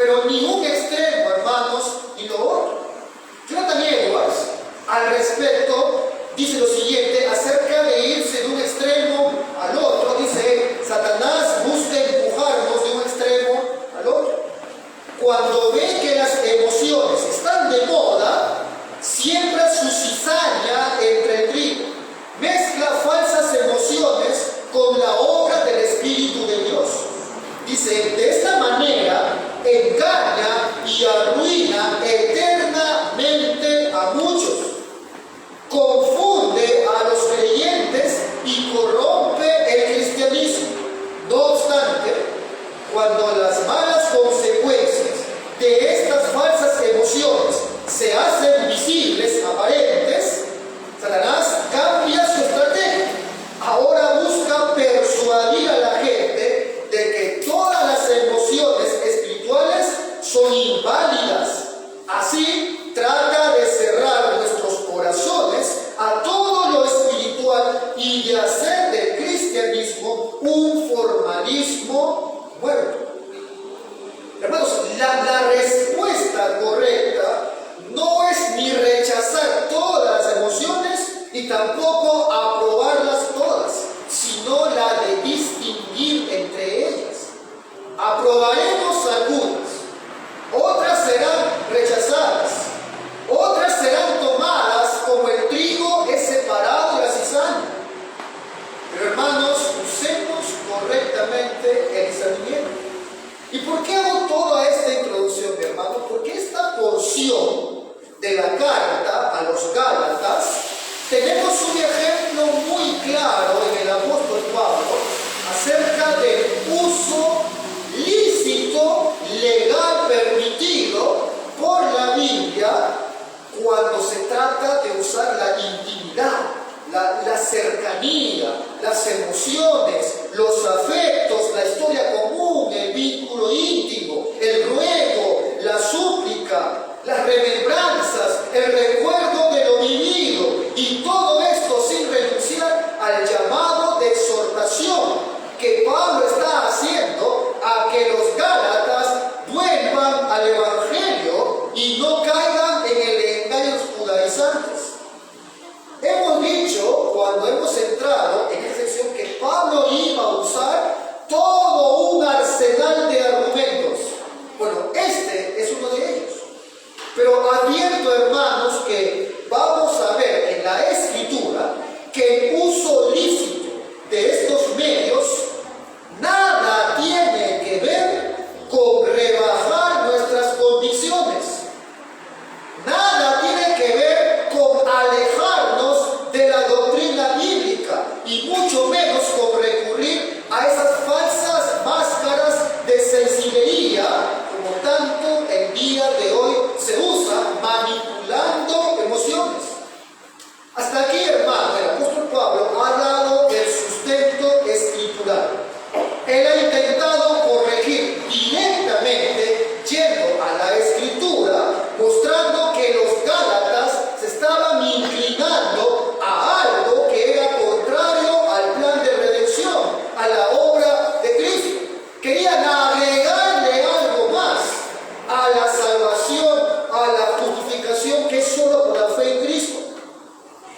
pero ni un extremo, hermanos, ni lo otro. Jonathan Edwards, al respecto, dice lo siguiente acerca de irse de un extremo al otro. Dice: Satanás busca empujarnos de un extremo al otro. Cuando ve que las emociones están de moda, siembra su cizaña entre el trigo, mezcla falsas emociones con la obra del Espíritu de Dios. Dice: de esta manera engaña y arruina eternamente a muchos, confunde a los creyentes y corrompe el cristianismo. No obstante, cuando las malas consecuencias de estas falsas emociones se hacen visibles, aparentes, Satanás cambia su estrategia. Ahora busca persuadir a la gente de que todas las emociones espirituales son inválidas. Así trata de cerrar nuestros corazones a todo lo espiritual y de hacer del cristianismo un formalismo muerto. Hermanos, la respuesta correcta no es ni rechazar todas las emociones y tampoco aprobarlas todas, sino la de distinguir entre ellas. Aprobaremos algunas, otras serán rechazadas, otras serán tomadas como el trigo es separado de la cizaña. Pero hermanos, usemos correctamente el discernimiento. ¿Y por qué hago toda esta introducción, mi hermano? Porque esta porción de la carta a los Gálatas tenemos un ejemplo muy claro en el apóstol Pablo acerca del uso lícito, legal, permitido por la Biblia cuando se trata de usar la intimidad, la cercanía, las emociones, los afectos, la historia común, el vínculo íntimo, el ruego, la súplica, las remembranzas, el recuerdo de lo vivido, y todo esto sin renunciar al llamado de exhortación que Pablo está haciendo a que los Gálatas vuelvan al Evangelio y no caigan en el engaño de los judaizantes. Hemos dicho, cuando hemos entrado en esta sección, que Pablo iba a usar todo un arsenal de argumentos. Bueno, este es uno de ellos. Pero advierto, hermanos, que vamos a ver en la Escritura que el uso lícito de estos medios nada tiene que ver con rebajar nuestras convicciones. Nada tiene que ver con alejarnos de la doctrina bíblica y mucho menos con recurrir a esas falsas máscaras de sensiblería como tanto el día de hoy se usa, manipulando emociones. Hasta aquí, hermano, el apóstol Pablo ha dado el sustento escritural. Él ha intentado corregir directamente, yendo a la Escritura, mostrando que los Gálatas se estaban inclinando a algo que era contrario al plan de redención, a la obra de Cristo. Querían agregarle algo más a la salvación, a la justificación que es solo por la fe en Cristo.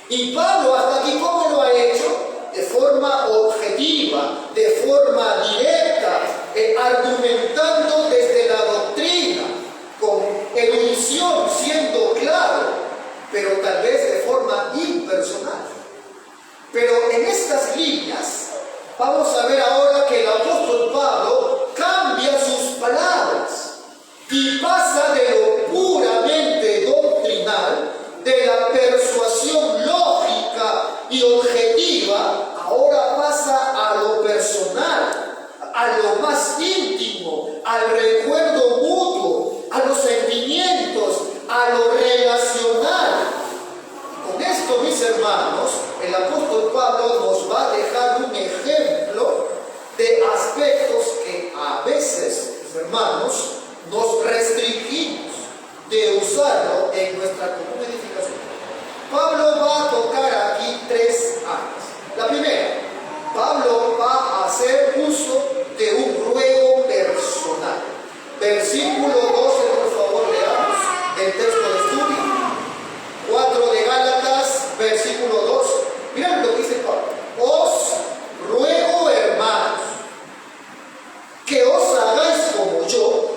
Y Pablo, hasta aquí, ¿cómo lo ha hecho? De forma objetiva, de forma directa, argumentando desde la doctrina, con erudición, siendo claro, pero tal vez de forma impersonal. Pero en estas líneas vamos a ver ahora que el apóstol Pablo cambia sus palabras y pasa de lo puramente doctrinal, de la persuasión lógica y objetiva, ahora pasa a lo personal, a lo más íntimo, al recuerdo mutuo, a los sentimientos, a lo relacional. Con esto, mis hermanos, el apóstol Pablo nos va a dejar un ejemplo de aspectos que a veces, mis hermanos, nos restringimos de usarlo en nuestra común edificación. Pablo va a tocar aquí tres áreas. La primera, Pablo va a hacer uso de un ruego personal. Versículo yo,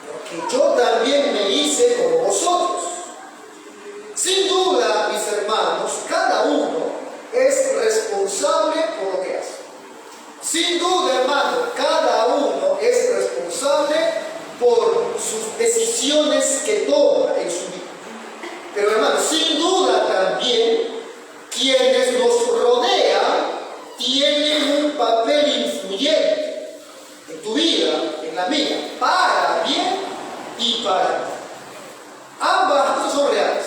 porque yo también me hice como vosotros. Sin duda, mis hermanos, cada uno es responsable por lo que hace. Sin duda, hermano, cada uno es responsable por sus decisiones que toma en su vida. Pero, hermano, sin duda también, quienes nos rodean tienen un papel influyente en tu vida, en la mía, para bien y para mal. Ambas cosas son reales.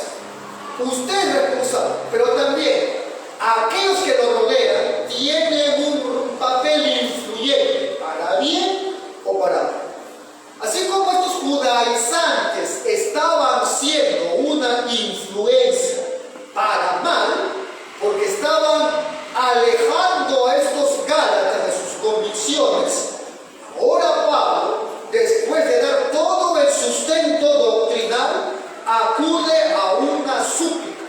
Usted es responsable, pero también aquellos que lo rodean tienen un papel influyente para bien o para mal. Así como estos judaizantes estaban siendo una influencia para mal, porque estaban alejando a estos gálatas de sus convicciones, ahora Pablo, después de dar todo el sustento doctrinal, acude a una súplica,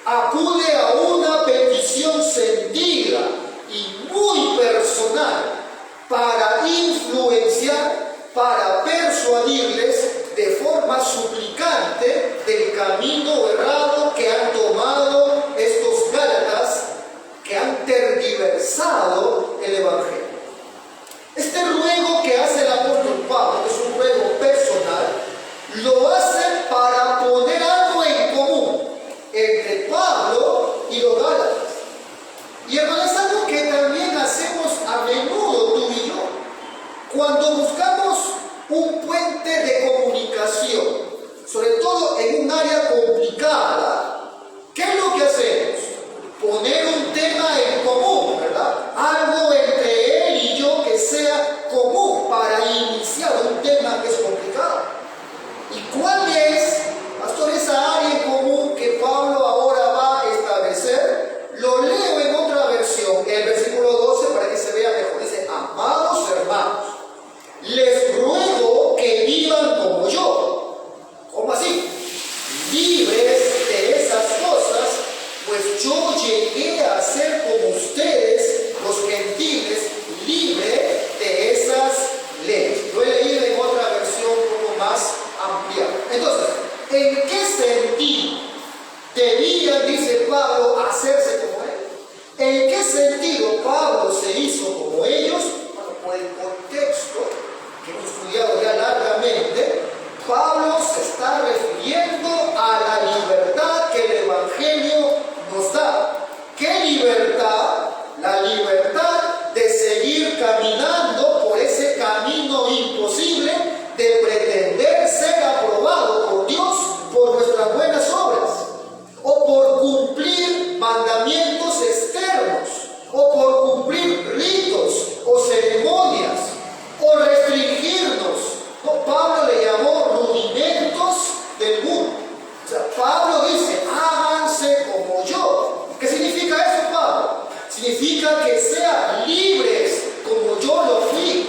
acude a una petición sentida y muy personal para influenciar, para persuadirles de forma suplicante del camino errado que han tomado estos gálatas, que han tergiversado el Evangelio. Este ruego que hace el apóstol Pablo, que es un ruego personal, lo hace para poner algo en común entre Pablo y los gálatas. Y hermano, es algo que también hacemos a menudo tú y yo. Cuando buscamos un puente de comunicación, sobre todo en un área complicada, ¿qué es lo que hacemos? Poner un tema en común, ¿verdad? Algo entre él y yo que sea común para iniciar un tema que es complicado. ¿Y cuál es, pastor, esa área en común que Pablo ahora va a establecer? Lo leo en otra versión, el versículo 12, para que se vea mejor. Dice: amados hermanos, les ruego que vivan como yo. ¿Cómo así? Libres de esas cosas, pues yo llegué a ser como ustedes, los gentiles, libre de esas leyes. Lo he leído en otra versión un poco más amplia. Entonces, ¿en qué sentido debían, dice Pablo, hacerse como él? ¿En qué sentido Pablo se hizo como ellos? Bueno, por el contexto que hemos estudiado ya largamente, Pablo se está refiriendo a la libertad que el Evangelio nos da. ¿Qué libertad? La libertad de seguir caminando por ese camino imposible de pretender ser aprobado por Dios por nuestras buenas obras, o por cumplir mandamientos externos, o por cumplir ritos o ceremonias, o restringirnos. No, Pablo le llamó rudimentos del mundo. O sea, Pablo dice: háganse como yo. ¿Qué significa eso, Pablo? Significa que sean libres como yo lo fui.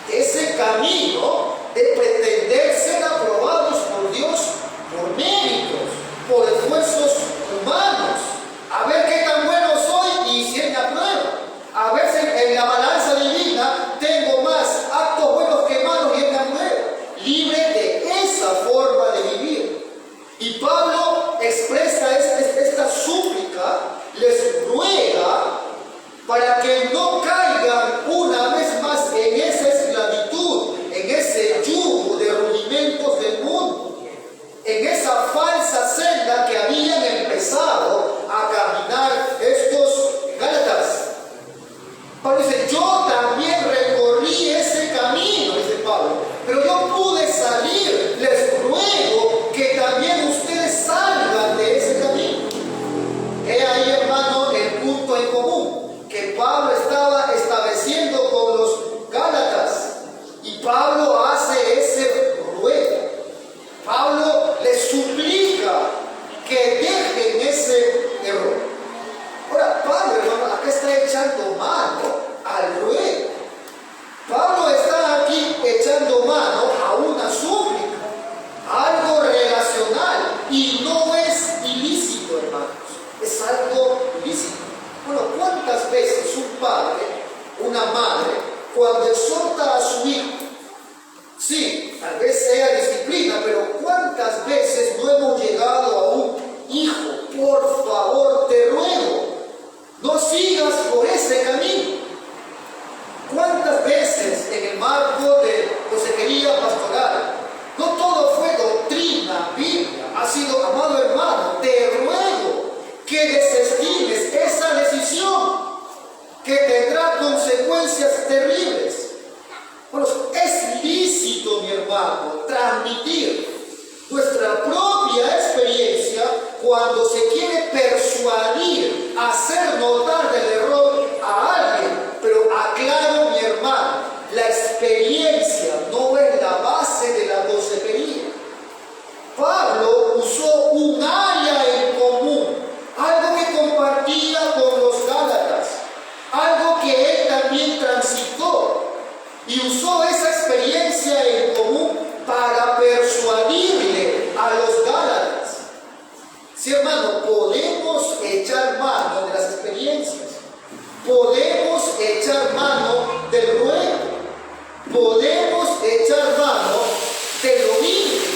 Ese camino de pretender ser aprobados por Dios por méritos, por esfuerzos humanos. A ver qué tan bueno soy y si Él me aprueba. A ver si en la balanza divina tengo más actos buenos que malos y Él me aprueba. Libre de esa forma de vivir. Y Pablo expresa esta súplica, les ruega para que no caigan una vez más en esa esclavitud, en ese yugo de rudimentos del mundo, en esa falsa senda que habían empezado a caminar estos gálatas. Pablo dice: yo también recorrí ese camino, dice Pablo, pero yo pude salir. Les ruego que también ustedes salgan de ese camino. He ahí, hermano, el punto en común que Pablo estaba estableciendo con los gálatas. Y Pablo hace ese ruego. Pablo les suplica que dejen ese error. Ahora, Pablo, hermano, acá está echando mano al ruego. Pablo está aquí echando mano a una súplica, algo relacional, y no es ilícito, hermanos, es algo ilícito. Bueno, ¿cuántas veces un padre, una madre, cuando exhorta a su hijo hermano, transmitir nuestra propia experiencia cuando se quiere persuadir, hacer notar del error a alguien. Pero aclaro, mi hermano, la experiencia no es la base de la consejería. Pablo usó un área en común, algo que compartía con los Gálatas, algo que él también transitó, y usó esa experiencia en común para persuadirle a los Gálatas. Sí, hermano, podemos echar mano de las experiencias, podemos echar mano del ruego, podemos echar mano de lo bíblico,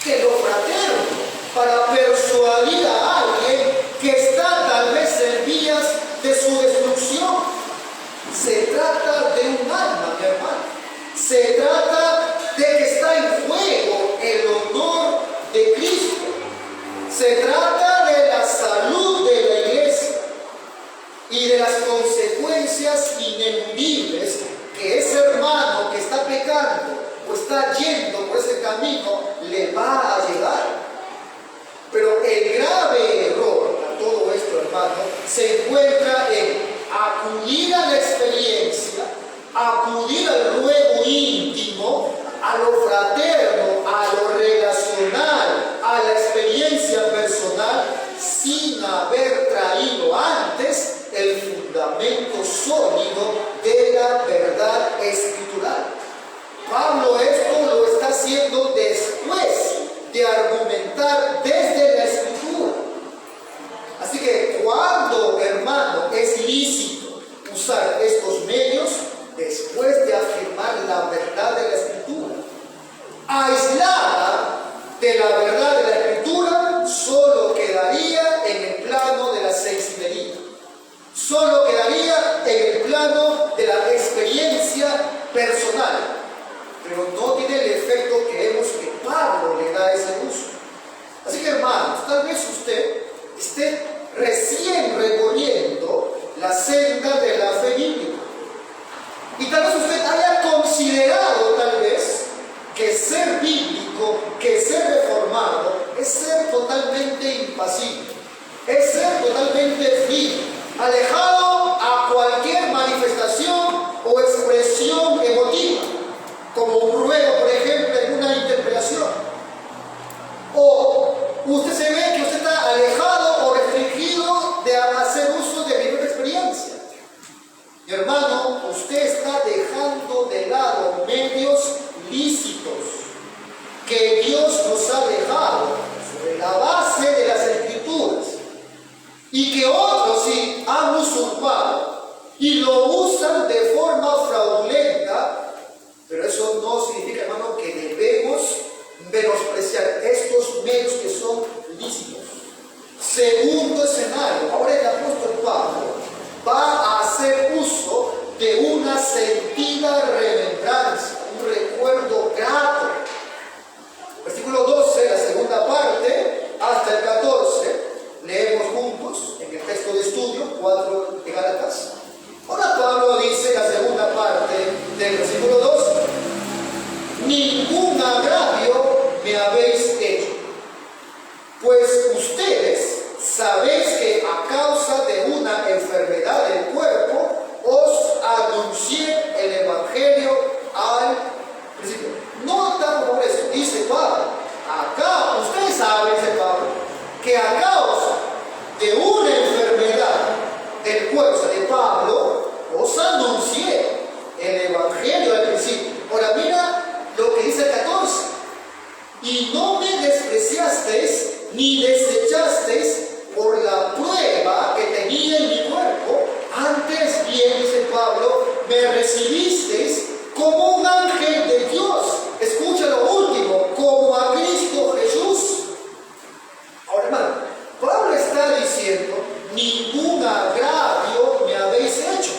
de lo fraterno, para persuadir a alguien que está tal vez en vías de su destrucción. Se trata de un alma, mi hermano. Se trata de que está en juego el honor de Cristo. Se trata de la salud de la iglesia y de las consecuencias ineludibles que ese hermano que está pecando o está yendo por ese camino le va a llegar. Pero el grave error a todo esto, hermano, se encuentra en acudir a la experiencia, acudir al ruego íntimo, a lo fraterno, a lo relacional, a la experiencia personal, sin haber traído antes el fundamento sólido de la verdad escritural. Pablo esto lo está haciendo después de argumentar desde la escritura. Así que cuando, hermano, es lícito usar estos medios, después de afirmar la verdad de la escritura, aislada de la verdad de la escritura, solo quedaría en el plano de la sensibilidad, solo quedaría en el plano de la experiencia personal, pero no tiene el efecto que vemos que Pablo le da a ese uso. Así que, hermanos, tal vez usted esté recién recorriendo la senda de la fe bíblica, y tal vez usted haya considerado tal vez que ser bíblico, que ser reformado, es ser totalmente impasible, es ser totalmente frío, alejado a cualquier manifestación o expresión emotiva, como un ruego, por ejemplo, en una interpelación. O usted se ve que usted está alejado o restringido de hacer uso de mi propia experiencia. Mi hermano, usted está dejando de lado medios lícitos que Dios nos ha dejado sobre la base de las escrituras y que otros sí han usurpado y lo usan de forma fraudulenta. Pero eso no significa, hermano, que debemos menospreciar estos medios que son lícitos. Segundo escenario, ahora el apóstol Pablo va a hacer uso de una sentida remembranza, un recuerdo grato. Versículo 12, la segunda parte, hasta el 14, leemos juntos en el texto de estudio 4 de Gálatas. Ahora Pablo dice la segunda parte del versículo 12: ningún agravio me habéis hecho, pues ustedes sabéis que a causa de una enfermedad del cuerpo os anuncié el evangelio al principio. No tan por eso, dice Pablo, acá, ustedes saben, dice Pablo, que a causa de una enfermedad del cuerpo de Pablo os anuncié el evangelio al principio. Ahora mira lo que dice el 14: y no me despreciasteis ni desechasteis por la prueba que tenía en mi cuerpo, antes bien, dice Pablo, me recibisteis como un ángel de Dios. Escucha lo último, como a Cristo Jesús. Ahora, hermano, Pablo está diciendo: ningún agravio me habéis hecho.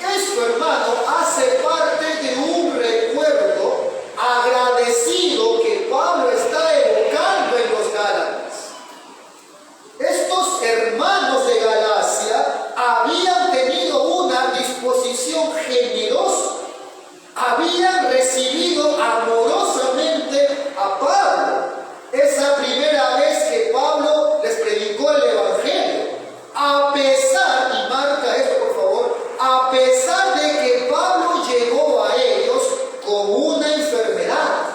Esto, hermano, hace parte de un recuerdo agradecido que Pablo está evocando en los Gálatas. Estos hermanos de Galacia habían tenido una disposición generosa, habían recibido amorosamente a Pablo. Esa primera vez que Pablo les predicó el Evangelio, a pesar, y marca esto por favor, a pesar de que Pablo llegó a ellos con una enfermedad.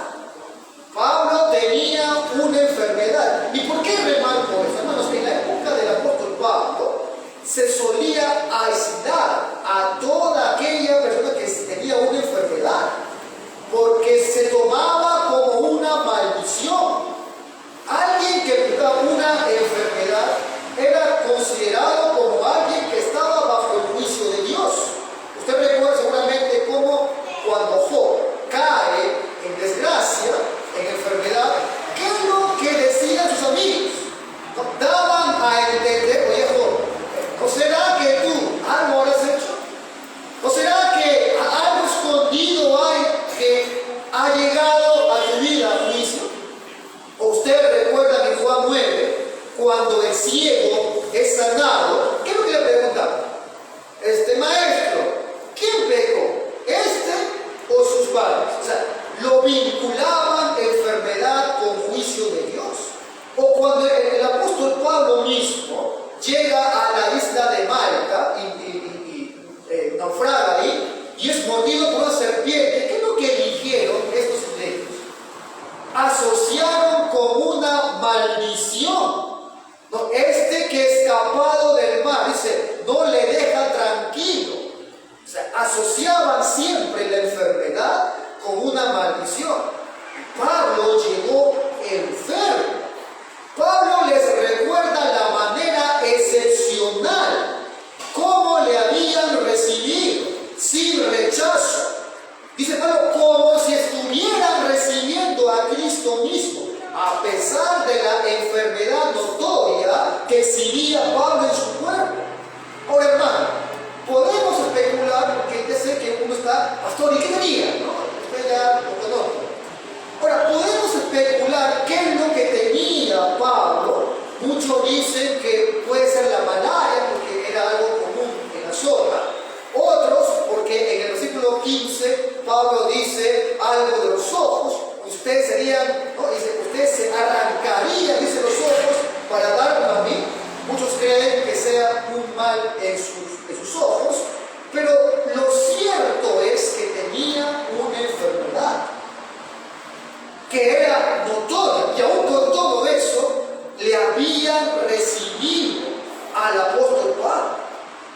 Pablo tenía una enfermedad. ¿Y por qué remarco esto? Hermanos, en la época del apóstol Pablo se solía aislar a toda aquella persona que tenía una enfermedad, porque se tomaba como una maldición. Alguien que tenía una enfermedad era considerado como alguien que estaba bajo el juicio de Dios. Usted recuerda seguramente cómo cuando Job cae en desgracia, en enfermedad, ¿qué es lo que decían sus amigos? Daban a entender, oye Job, ¿no será que tú algo habrás hecho? ¿No será que algo escondido hay que ha llegado a tu vida a juicio? ¿O usted recuerda en Juan 9, cuando el ciego es sanado, qué es lo que le preguntan? Maestro, ¿quién pecó? ¿Este o sus padres? O sea, lo vinculaban enfermedad con juicio de Dios. O cuando el apóstol Pablo mismo llega a la isla de Malta y naufraga ahí y es mordido por una serpiente, ¿qué es lo que dijeron estos griegos? Asociaron con una maldición. No, este que escapado del mar, dice, no le deja tranquilo. O sea, asociaban siempre la enfermedad con una maldición. Pablo llegó enfermo. Pablo les recuerda la manera excepcional, cómo le habían recibido, sin rechazo. Dice Pablo, como si estuvieran recibiendo a Cristo mismo, a pesar de la enfermedad notoria que exhibía Pablo en su cuerpo. Ahora, hermano, podemos especular, porque ya sé que uno está, pastor, ¿y qué tenía? ¿No? Usted ya lo conoce. Ahora, podemos especular qué es lo que tenía Pablo. Muchos dicen que puede ser la malaria, porque era algo común en la zona. Otros, porque en el versículo 15, Pablo dice algo de los ojos. Ustedes serían, ¿no? Dice, ustedes se arrancarían, dice, los ojos para darme a mí. Muchos creen que sea un mal en sus ojos, pero lo cierto es que tenía una enfermedad que era notoria, y aún con todo eso le habían recibido al apóstol Pablo.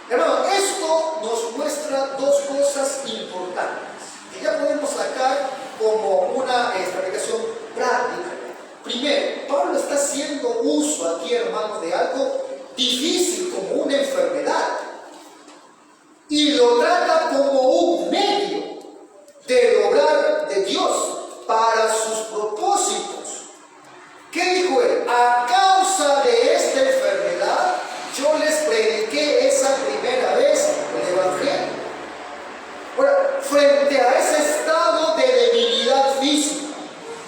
Hermano, esto nos muestra dos cosas importantes que ya podemos sacar como una aplicación práctica. Primero, Pablo está haciendo uso aquí, hermanos, de algo difícil como una enfermedad y lo trata como un medio de lograr de Dios para sus propósitos. ¿Qué dijo él? A causa de esta enfermedad yo les prediqué esa primera vez el Evangelio. Ahora, frente a ese estado de debilidad física,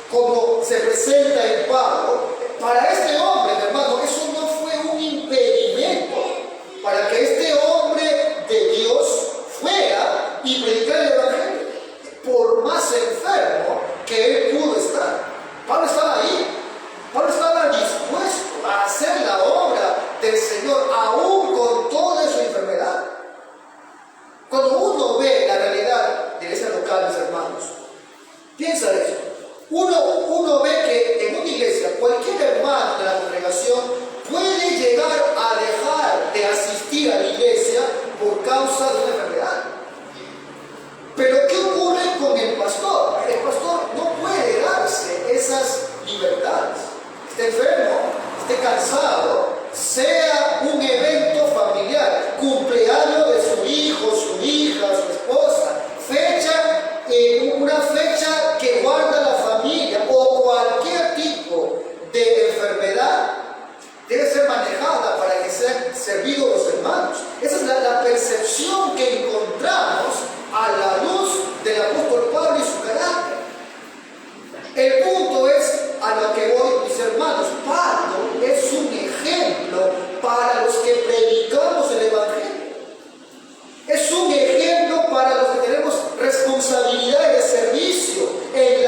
como se presenta en Pablo, para este hombre, hermano, eso no fue un impedimento para que este hombre de Dios fuera y predicara el Evangelio. Por más enfermo que él pudo estar, Pablo estaba ahí. Pablo estaba dispuesto a hacer la obra del Señor, aún con toda su enfermedad. Cuando uno ve la realidad de iglesias locales, hermanos, piensa eso. Uno ve que en una iglesia, cualquier hermano de la congregación puede llegar a dejar de asistir a la iglesia por causa de una enfermedad. Pero ¿qué ocurre con el pastor? El pastor no puede darse esas libertades. Esté enfermo, esté cansado, sea un evento familiar, cumpleaños de su hijo, su hija, su esposa, una fecha que guarda la familia o cualquier tipo de enfermedad, debe ser manejada para que sean servidos los hermanos. Esa es la percepción que encontramos a la luz del apóstol Pablo y su carácter. El punto es a lo que voy, mis hermanos. Pablo es un ejemplo para los que predicamos el Evangelio. Es un ejemplo para los que tenemos responsabilidades de servicio en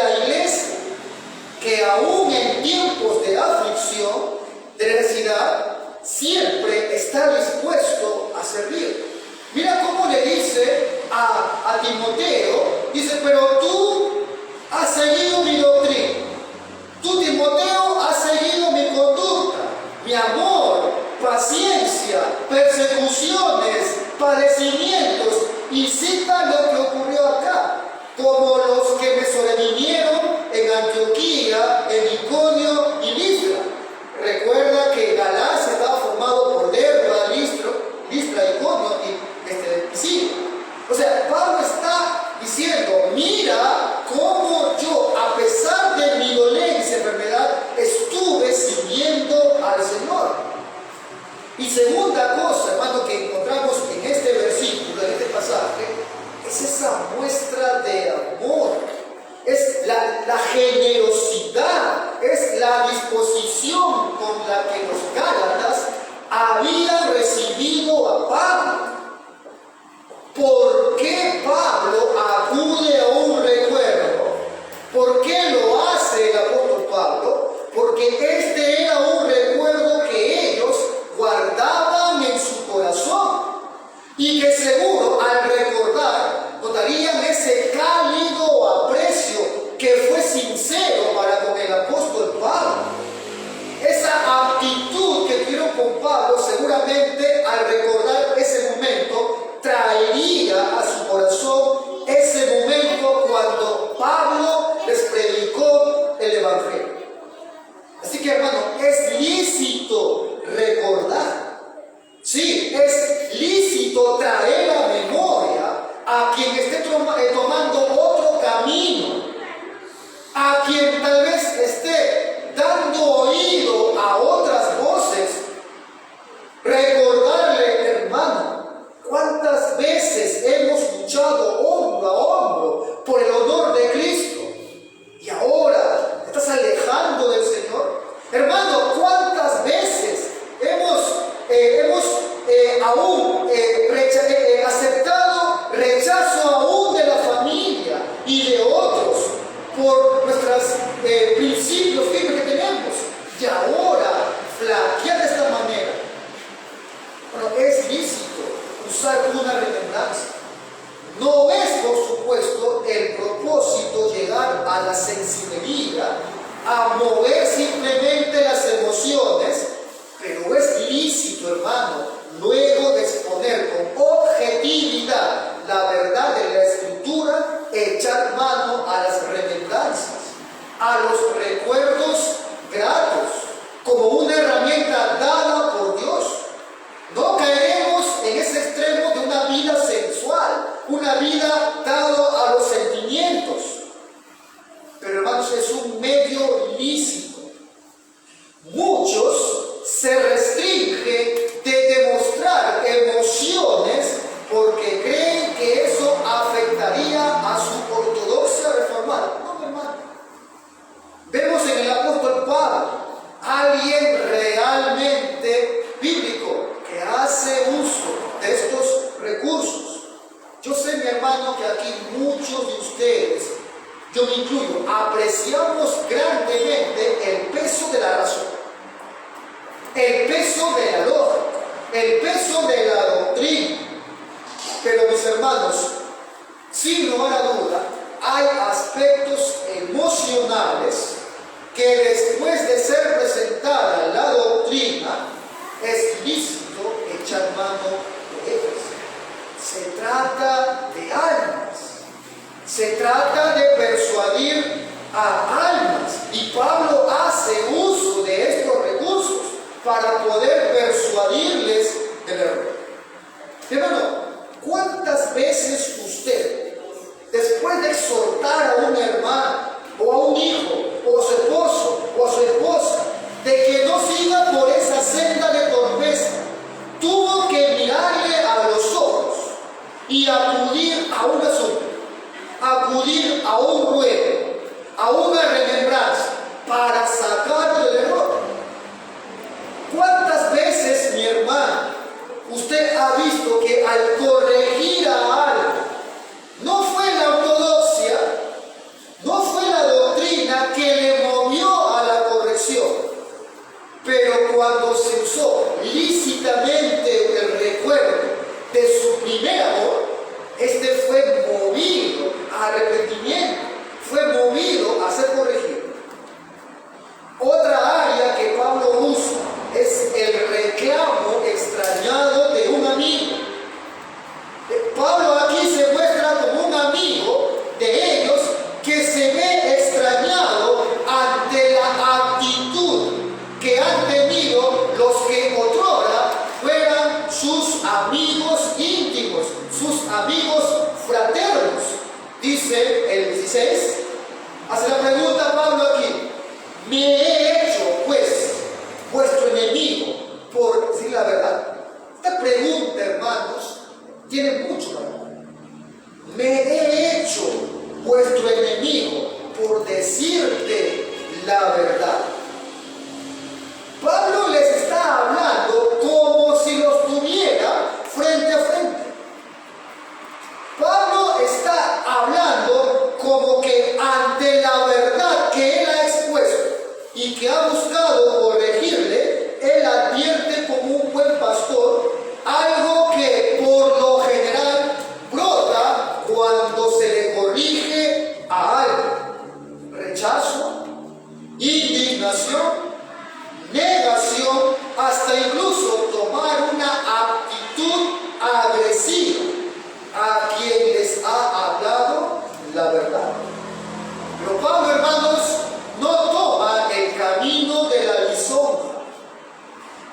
la generosidad, es la disposición con la que los Gálatas habían recibido a Pablo. ¿Por qué Pablo acude a un recuerdo? ¿Por qué lo hace el apóstol Pablo? Porque este era un recuerdo que ellos guardaban en su corazón y que seguro al recordar notarían ese cálido aprecio que fue sincero para con el apóstol Pablo. Esa actitud que tuvieron con Pablo seguramente al recordar ese momento traería a su corazón ese momento cuando Pablo les predicó el Evangelio. Así que, hermano, es lícito recordar. Sí, es lícito traer a memoria a quien esté tomando otro camino, a quien tal vez esté dando oído a otras voces. Recordarle, hermano, cuántas veces hemos luchado hombro a hombro por el honor de Cristo y ahora te estás alejando del Señor. Hermano, cuántas veces hemos aún aceptado rechazo aún de la familia y de otros por nuestros principios firmes que tenemos, y ahora flaquear de esta manera. Bueno, es lícito usar una remembranza. No es, por supuesto, el propósito llegar a la sensibilidad, a mover simplemente las emociones, pero es lícito, hermano, luego de exponer con objetividad la verdad de la Escritura, echar mano a las remembranzas, a los recuerdos gratos, como una herramienta dada por Dios. No caeremos en ese extremo de una vida sensual, una vida dada a los sentimientos. Pero, hermanos, es un medio lícito. Muchos se restringen de demostrar emociones porque creen que eso afectaría a su ortodoxia reformada. No, hermano. Vemos en el apóstol Pablo alguien realmente bíblico que hace uso de estos recursos. Yo sé, mi hermano, que aquí muchos de ustedes, yo me incluyo, apreciamos grandemente el peso de la razón, el peso de la lógica, el peso de la doctrina. Pero, mis hermanos, sin lugar a duda, hay aspectos emocionales que después de ser presentada la doctrina, es lícito echar mano de ellas. Se trata de almas, se trata de persuadir a almas, y Pablo hace uso de estos recursos para poder persuadirles del error. Hermano, ¿cuántas veces usted, después de exhortar a un hermano, o a un hijo, o a su esposo, o a su esposa, de que no siga por esa senda de torpeza, tuvo que mirarle a los ojos y acudir a una súplica, acudir a un ruego, a una remembranza, para sacarlo del error? ¿Cuántas veces, mi hermano, usted ha visto que al corregir a algo, no fue la ortodoxia, no fue la doctrina que le movió a la corrección, pero cuando se usó lícitamente el recuerdo de su primer amor, este fue movido a arrepentimiento, fue movido a ser corregido? Otra área que Pablo usa es el reclamo extrañado de un amigo. Pablo aquí se muestra como un amigo de ellos que se ve extrañado ante la actitud que han tenido los que otrora fueran sus amigos íntimos, sus amigos fraternos. Dice el 16, hace la pregunta Pablo aquí: me he hecho pues vuestro enemigo por decir la verdad. Esta pregunta, hermanos, tiene mucho valor. Me he hecho vuestro enemigo por decir ante la verdad que él ha expuesto y que ha buscado corregirle, él advierte como un buen pastor algo que por lo general brota cuando se le corrige a alguien: rechazo, indignación, negación, hasta incluso tomar una actitud agresiva a quien les ha hablado la verdad. Pero Pablo, hermanos, no toma el camino de la lisonja.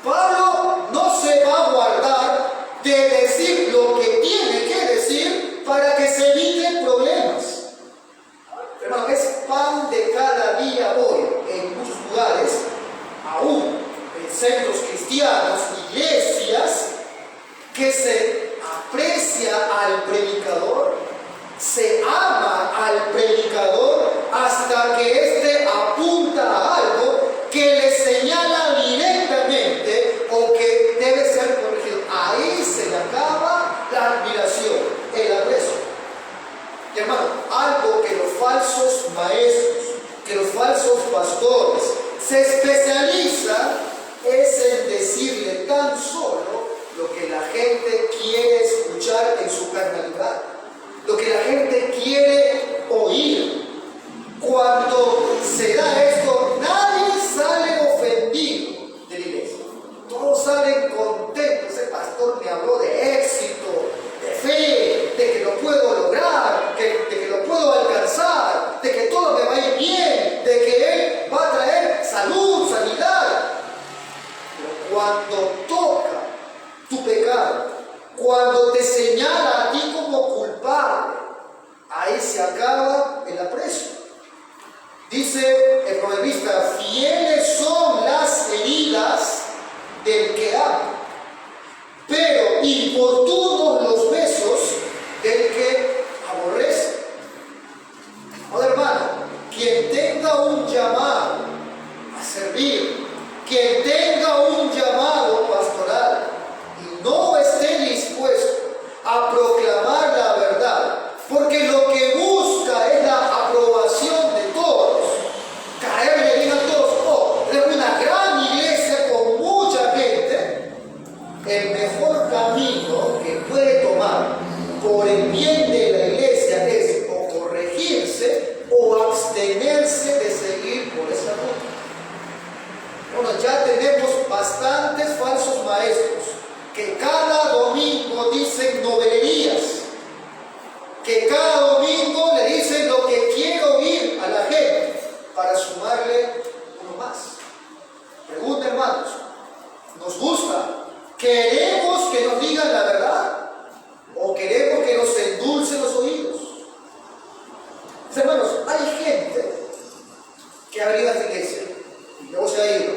Pablo no se va a guardar de decir lo que tiene que decir para que se eviten problemas. Hermano, es pan de cada día hoy en muchos lugares, aún en centros cristianos, iglesias, que se aprecia al predicador, se ama al predicador hasta que éste apunta a algo que le señala directamente o que debe ser corregido. Ahí se le acaba la admiración, el aprecio. Y hermano, algo que los falsos maestros, que los falsos pastores se especializan es en decirle tan solo lo que la gente quiere escuchar en su carnalidad, lo que la gente quiere oír. Cuando se da esto, nadie sale ofendido de la iglesia. Todos salen contentos. Ese pastor me habló de éxito, de fe, de que lo puedo lograr, de que lo puedo alcanzar, de que todo me va a ir bien, de que él va a traer salud, sanidad. Pero cuando toca tu pecado, cuando te señala a ti como culpable, ahí se acaba el aprecio. Dice el proverbista: fieles son las heridas del que ama, pero importunos los besos del que aborrece. Ahora, hermano, quien tenga un llamado a servir, quien tenga un llamado pastoral y no esté dispuesto a proclamar la verdad, porque lo que busca es la aprobación de todos, caerle bien a todos, es una gran iglesia con mucha gente, el mejor camino que puede tomar por el bien de la iglesia es o corregirse o abstenerse de seguir por esa ruta. Bueno, ya tenemos bastantes falsos maestros que cada domingo dicen novelerías, que cada domingo le dicen lo que quiere oír a la gente para sumarle uno más. Pregunta, hermanos, ¿nos gusta? ¿Queremos que nos digan la verdad? ¿O queremos que nos endulcen los oídos? Hermanos, hay gente que ha venido a esta iglesia y luego se ha ido.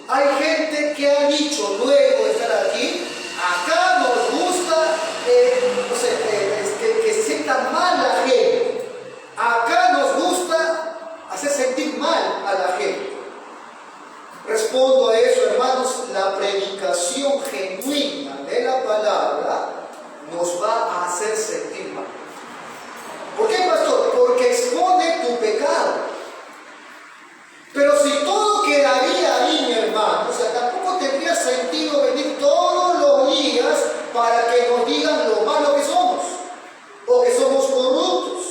Hay gente que ha dicho luego de estar aquí: acá nos gusta que se sienta mal la gente. Acá nos gusta hacer sentir mal a la gente. Respondo a eso, hermanos: la predicación genuina de la palabra nos va a hacer sentir mal. ¿Por qué, pastor? Porque expone tu pecado. Pero si todo quedaría ahí, mi hermano, o sea, tampoco tendría sentido venir todos los días para que nos digan lo malo que somos o que somos corruptos.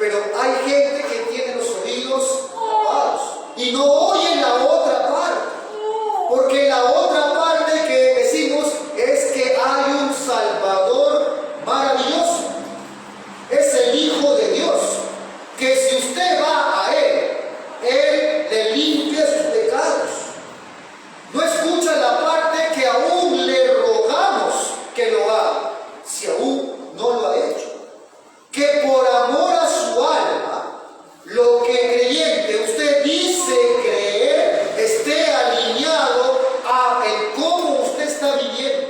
Pero hay gente que tiene los oídos tapados y no oyen la otra parte, porque la otra parte que decimos es que hay un Salvador maravilloso. Es el Hijo de Dios, que si usted va a Él le limpia sus pecados. No escucha la parte que aún le rogamos que lo haga, si aún no lo ha hecho. Que por amor a su alma, lo que creyente usted dice creer esté alineado a el cómo usted está viviendo.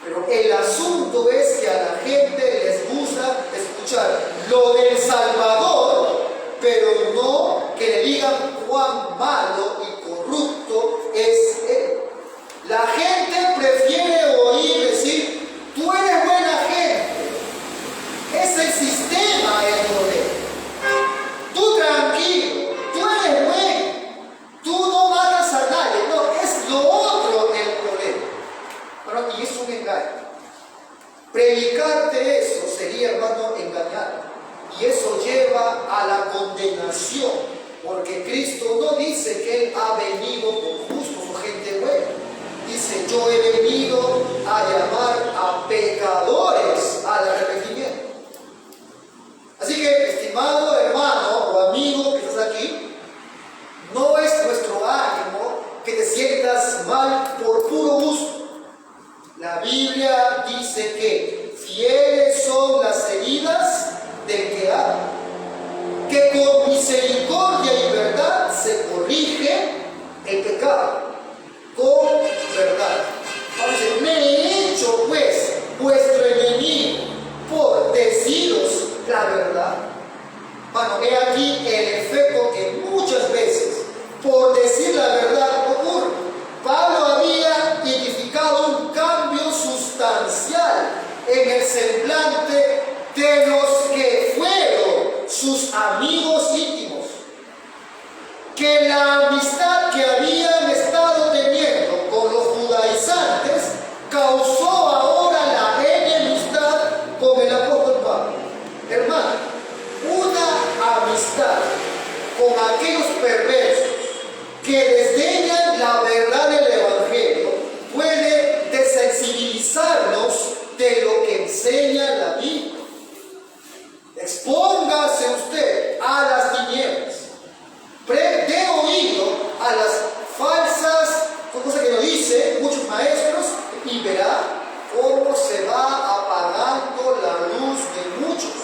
Pero el asunto es que a la gente les gusta escuchar lo del Salvador, pero no que le digan cuán malo y corrupto es Él. La gente prefiere oír decir: tú eres buena gente. Es el sistema el poder. lleva a la condenación, porque Cristo no dice que Él ha venido por justos o gente buena. Dice, yo he venido a llamar a pecadores al arrepentimiento. Así que, estimado hermano o amigo que estás aquí, no es nuestro ánimo que te sientas mal por puro gusto. La Biblia dice que fieles son las heridas del que ama, que con misericordia y verdad se corrige el pecado, con verdad. Entonces, me he hecho pues vuestro enemigo por deciros la verdad. Bueno, he aquí el efecto que muchas veces por decir la verdad ocurre. Pablo había identificado un cambio sustancial en el semblante de los que fueron sus amigos íntimos, que la amistad que habían estado teniendo con los judaizantes causó ahora la enemistad con el apóstol Pablo. Hermano, una amistad con aquellos perversos que desdeñan la verdad del Evangelio puede desensibilizarnos de lo que enseña la Biblia. Expóngase usted a las tinieblas, dé oído a las falsas cosas que nos dicen muchos maestros y verá cómo se va apagando la luz de muchos.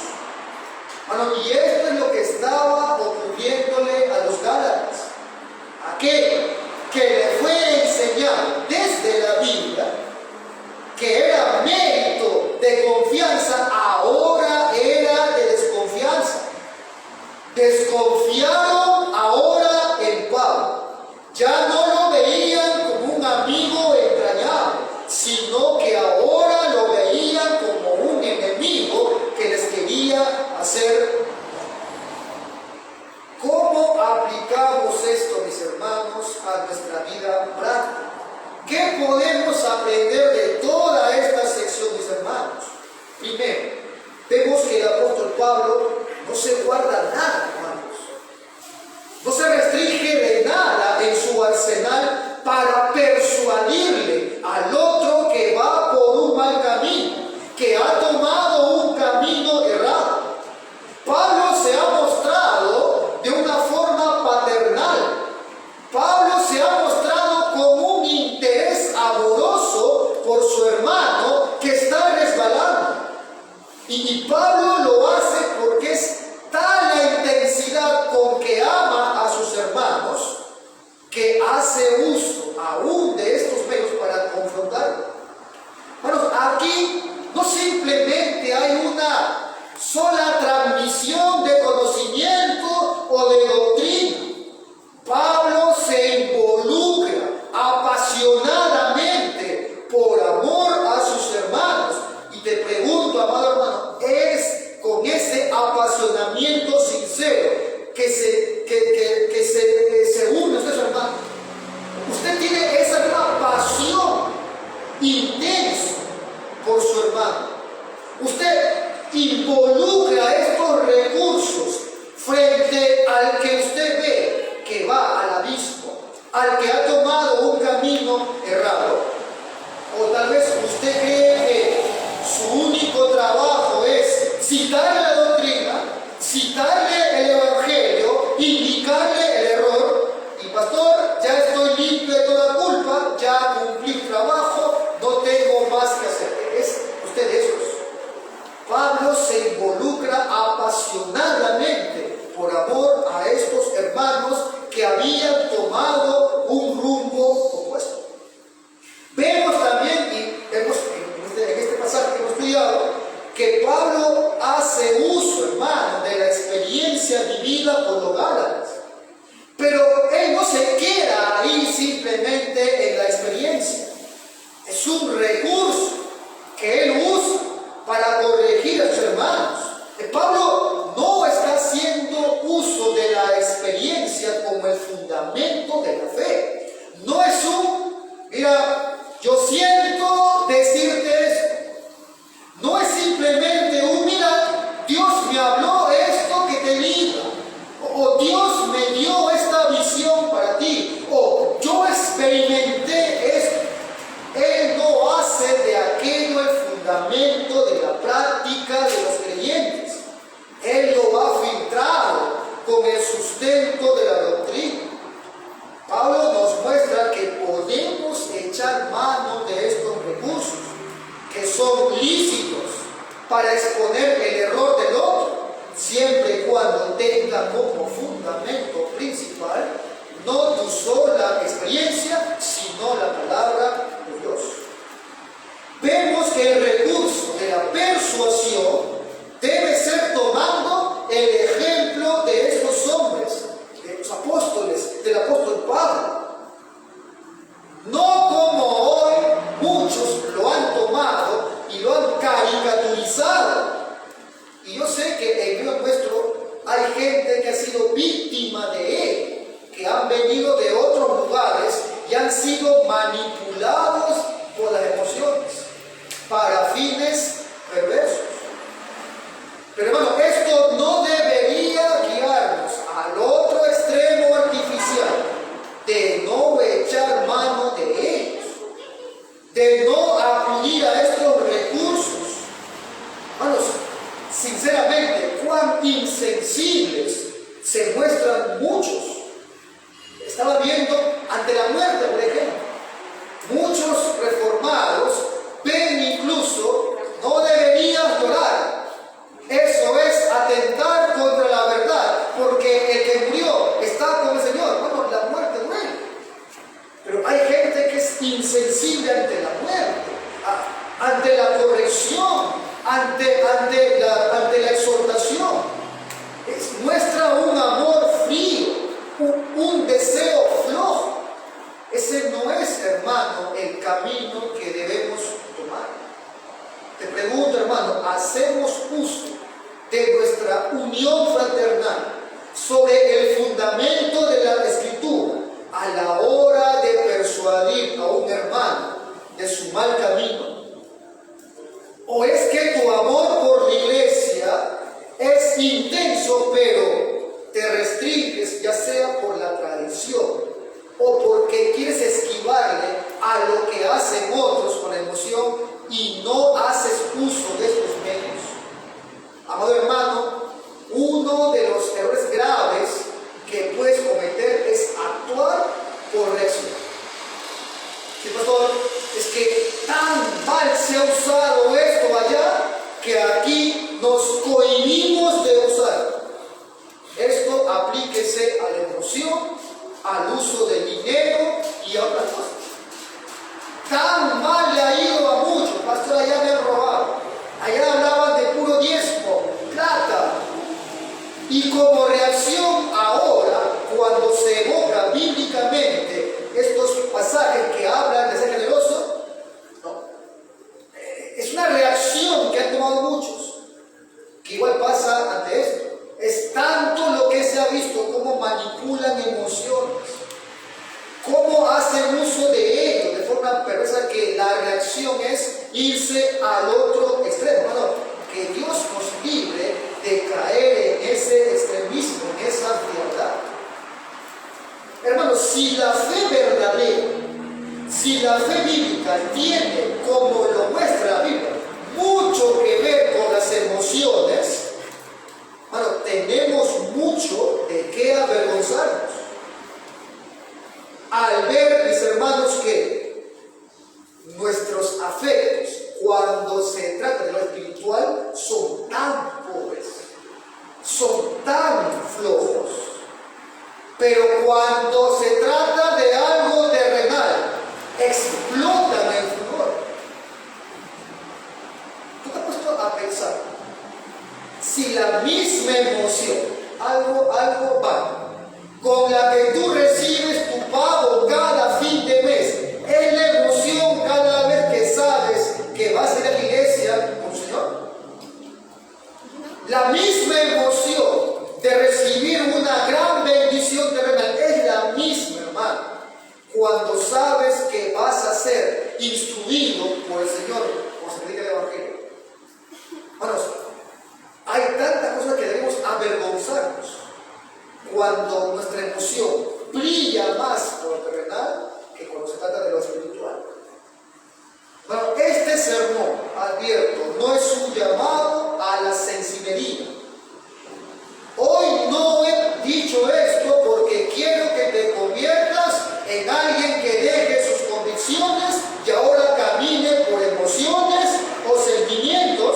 Bueno, y esto es lo que estaba ocurriéndole a los Gálatas. Aquel que le fue enseñado desde la Biblia que era mérito de confianza, ahora era de desconfianza. Desconfiaron ahora en Pablo. Ya no lo veían como un amigo entrañable, sino que ahora lo veían como un enemigo que les quería hacer. ¿Cómo aplicamos esto, mis hermanos, a nuestra vida práctica? ¿Qué podemos aprender de toda esta sección, mis hermanos? Primero, vemos que el apóstol Pablo no se guarda nada, hermanos. No se restringe de nada en su arsenal para persuadirle al otro que va por un mal camino, que ha tomado un camino errado. Pablo se ha mostrado de una forma paternal. Pablo se ha mostrado con un interés amoroso por su hermano que está resbalando. Y Pablo lo hace porque es tal la intensidad con que ama a sus hermanos que hace uso aún de estos medios para confrontarlo. Bueno, aquí no simplemente hay una sola transmisión de conocimiento o de doctrina. Pablo se involucra apasionadamente por amor a sus hermanos. Y te pregunto, amado hermano, ¿es con ese apasionamiento sincero que se une usted a su hermano? Usted tiene esa misma pasión intensa por su hermano. Usted involucra estos recursos frente al que usted ve que va al abismo, al que ha tomado un camino errado. O tal vez usted cree que su único trabajo es citarle la doctrina, citarle el Evangelio, indicarle el error, y pastor, ya estoy limpio de toda culpa, ya cumplí el trabajo, no tengo más que hacer. ¿Es usted de esos? Pablo se involucra apasionadamente por amor a estos hermanos que habían tomado un rumbo opuesto. Vemos también, y vemos en este pasaje que hemos estudiado, que Pablo hace uso, hermano, de la experiencia vivida por los Gálatas. Pero él no se queda ahí simplemente en la experiencia. Es un recurso que él usa para corregir a sus hermanos. Pablo no está haciendo uso de la experiencia como el fundamento de la fe. No es mira, yo siento decirte esto. No es simplemente mira, Dios me habló esto que tenía para exponer el error del otro, siempre y cuando tenga como fundamento principal no tu sola experiencia, sino la palabra de Dios. Vemos que el recurso de la persuasión debe ser tomando el ejemplo de estos hombres, de los apóstoles, del apóstol Pablo. No como hoy muchos lo han tomado y lo han caricaturizado. Y yo sé que en medio nuestro hay gente que ha sido víctima de él, que han venido de otros lugares y han sido manipulados por las emociones para fines perversos. Pero hermano, esto no debería guiarnos al otro extremo artificial de no echar mano de ellos, de no acudir a estos recursos. Hermanos, sinceramente, cuán insensibles se muestran muchos. Estaba viendo ante la muerte, por ejemplo, muchos reformados ven incluso no deberías llorar. Eso es atentar contra la verdad, porque el que murió está con el Señor. Bueno, la muerte duele. Pero hay gente que es insensible ante la muerte, ante la corrección, ante la exhortación. Muestra un amor frío, un deseo flojo. Ese no es, hermano, el camino que debemos tomar. Te pregunto, hermano, ¿hacemos uso de nuestra unión fraternal sobre el fundamento de la Escritura a la hora de persuadir a un hermano de su mal camino? ¿O es que tu amor por la iglesia es intenso, pero te restringes, ya sea por la tradición o porque quieres esquivarle a lo que hacen otros con emoción y no haces uso de estos medios? Amado hermano, uno de los errores graves que puedes cometer es actuar por reacción. Sí, pastor, es que tan mal se ha usado esto allá que aquí nos cohibimos de usar. Esto aplíquese a la emoción, al uso del dinero y a otras cosas. Tan mal le ha ido a muchos, pastor, allá me han robado. Allá hablaban de puro diezmo, plata. Y como reacción ahora, cuando se evoca bíblicamente estos pasajes que hablan de ser generoso, no. Es una reacción que han tomado muchos, que igual pasa ante esto. Es tanto lo que se ha visto, cómo manipulan emociones, cómo hacen uso de ello de forma perversa, que la reacción es irse al otro extremo. No, que Dios nos libre de caer en ese extremismo, en esa frialdad. Hermanos, si la fe verdadera, si la fe bíblica tiene, como lo muestra la Biblia, mucho que ver con las emociones, bueno, tenemos mucho de qué avergonzarnos al ver, mis hermanos, que nuestros afectos, cuando se trata de lo espiritual, son tan pobres, son tan flojos. Pero cuando se trata de algo terrenal, explotan en furor. ¿Tú te has puesto a pensar? Si la misma emoción, algo va, con la que tú recibes tu pago cada fin de mes, es la emoción cada vez que sabes que vas a ir a la iglesia con el Señor. La misma emoción de recibir una gran bendición terrenal es la misma, hermano, cuando sabes que vas a ser instruido por el Señor, como se predica el Evangelio. Hermanos, hay tantas cosas que debemos avergonzarnos cuando nuestra emoción brilla más por lo terrenal que cuando se trata de lo espiritual. Bueno, este sermón, advierto, no es un llamado a la sensiblería. Hoy no he dicho esto porque quiero que te conviertas en alguien que deje sus convicciones y ahora camine por emociones o sentimientos.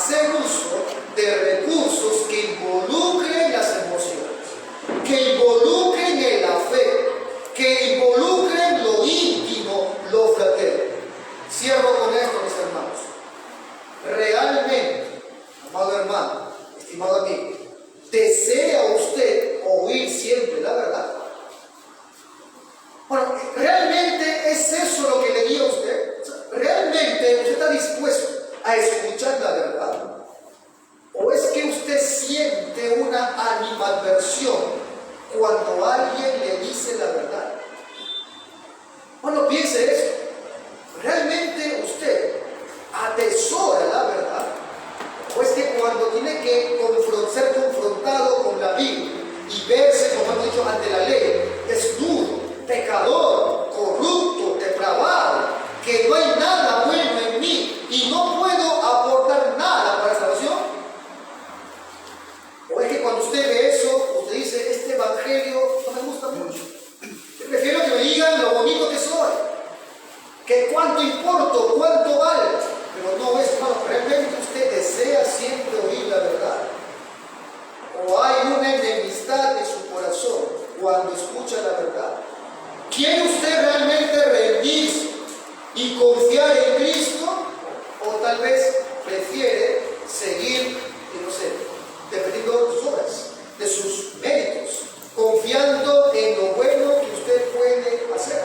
hacer uso de recursos que involucren las emociones, que involucren en la fe, que involucren lo íntimo, lo fraterno. Cierro con esto, mis hermanos. Realmente, amado hermano, estimado amigo, ¿desea usted oír siempre la verdad? Bueno, ¿realmente es eso lo que le guía a usted? ¿Realmente usted está dispuesto a escuchar la verdad? ¿O es que usted siente una animadversión cuando alguien le dice la verdad? Bueno, piense eso. ¿Realmente usted atesora la verdad? ¿O es que cuando tiene que ser confrontado con la Biblia y verse, como hemos dicho, ante la ley, desnudo, pecador, corrupto, depravado, que no hay nada bueno en mí y no puedo aportar nada para la salvación? ¿O es que cuando usted ve eso, usted dice, este evangelio no me gusta mucho? Yo prefiero que me digan lo bonito que soy, que cuánto importo, cuánto vale, pero no es malo. ¿Realmente usted desea siempre oír la verdad? ¿O hay una enemistad en su corazón cuando escucha la verdad? ¿Quiere usted realmente rendirse y confiar en Cristo? ¿O tal vez prefiere seguir, no sé, dependiendo de sus obras, de sus méritos, confiando en lo bueno que usted puede hacer?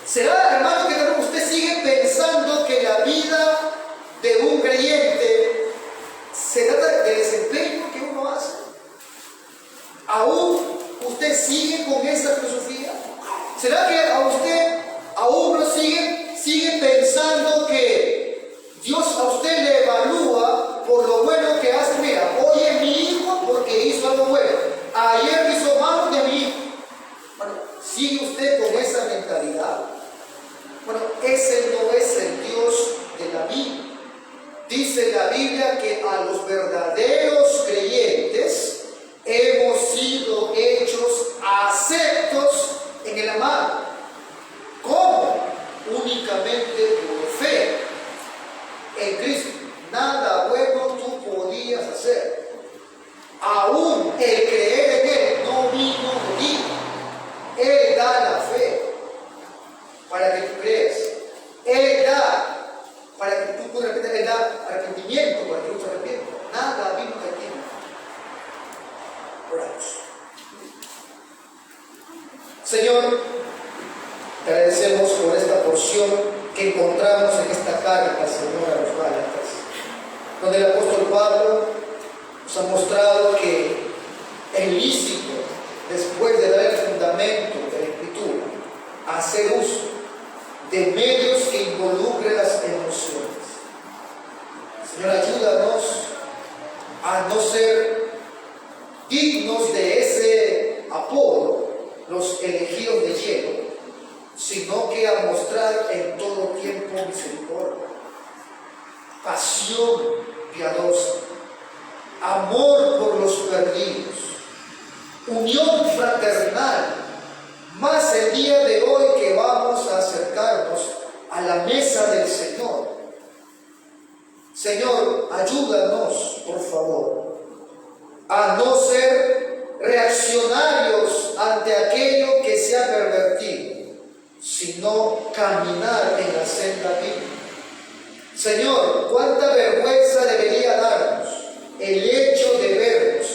¿Será, hermano, que usted sigue pensando que la vida de un creyente se trata del desempeño que uno hace? ¿Aún usted sigue con esa filosofía? ¿Será que a usted aún no sigue pensando que Dios a usted le evalúa por lo bueno que hace? Mira, hoy es mi hijo porque hizo algo bueno, ayer hizo malo de mi hijo. Bueno, sigue usted con esa mentalidad. Bueno, ese no es el Dios de la Biblia. Dice la Biblia que a los verdaderos creyentes hemos sido hechos aceptos en el amado. ¿Cómo? Únicamente por fe en Cristo. Nada bueno tú podías hacer. Aún el creer en Él no vino de ti. Él da la fe para que tú creas. Él da para que tú puedas arrepentir. Él da arrepentimiento para que tú te arrepientas. Nada vino de ti. Oramos. Señor, te agradecemos por esta porción que encontramos en esta carta, Señor, a los Gálatas, donde el apóstol Pablo nos ha mostrado que es lícito, después de dar el fundamento de la Escritura, hacer uso de medios que involucren las emociones. Señor, ayúdanos a no ser dignos de ese apodo, los elegidos de hielo, sino que a mostrar en todo tiempo misericordia, pasión piadosa, amor por los perdidos, unión fraternal, más el día de hoy que vamos a acercarnos a la mesa del Señor. Señor, ayúdanos, por favor, a no ser reaccionarios ante aquello que se ha pervertido, sino caminar en la senda bíblica. Señor, cuánta vergüenza debería darnos el hecho de vernos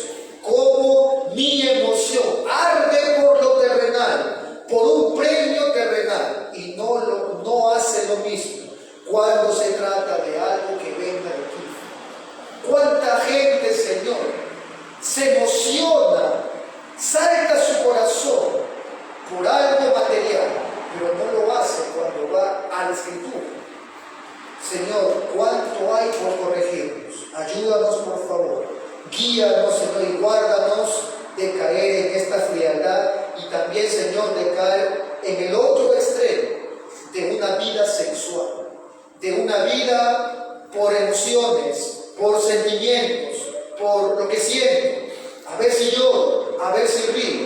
como mi emoción arde por lo terrenal, por un premio terrenal, y no hace lo mismo cuando se trata de algo que venga de ti. Cuánta gente, Señor, se emociona, salta su corazón por algo material, pero no lo hace cuando va a la Escritura. Señor, cuánto hay por corregirnos. Ayúdanos, por favor. Guíanos, Señor, y guárdanos de caer en esta frialdad y también, Señor, de caer en el otro extremo de una vida sexual, de una vida por emociones, por sentimientos, por lo que siento. A ver si lloro, a ver si río,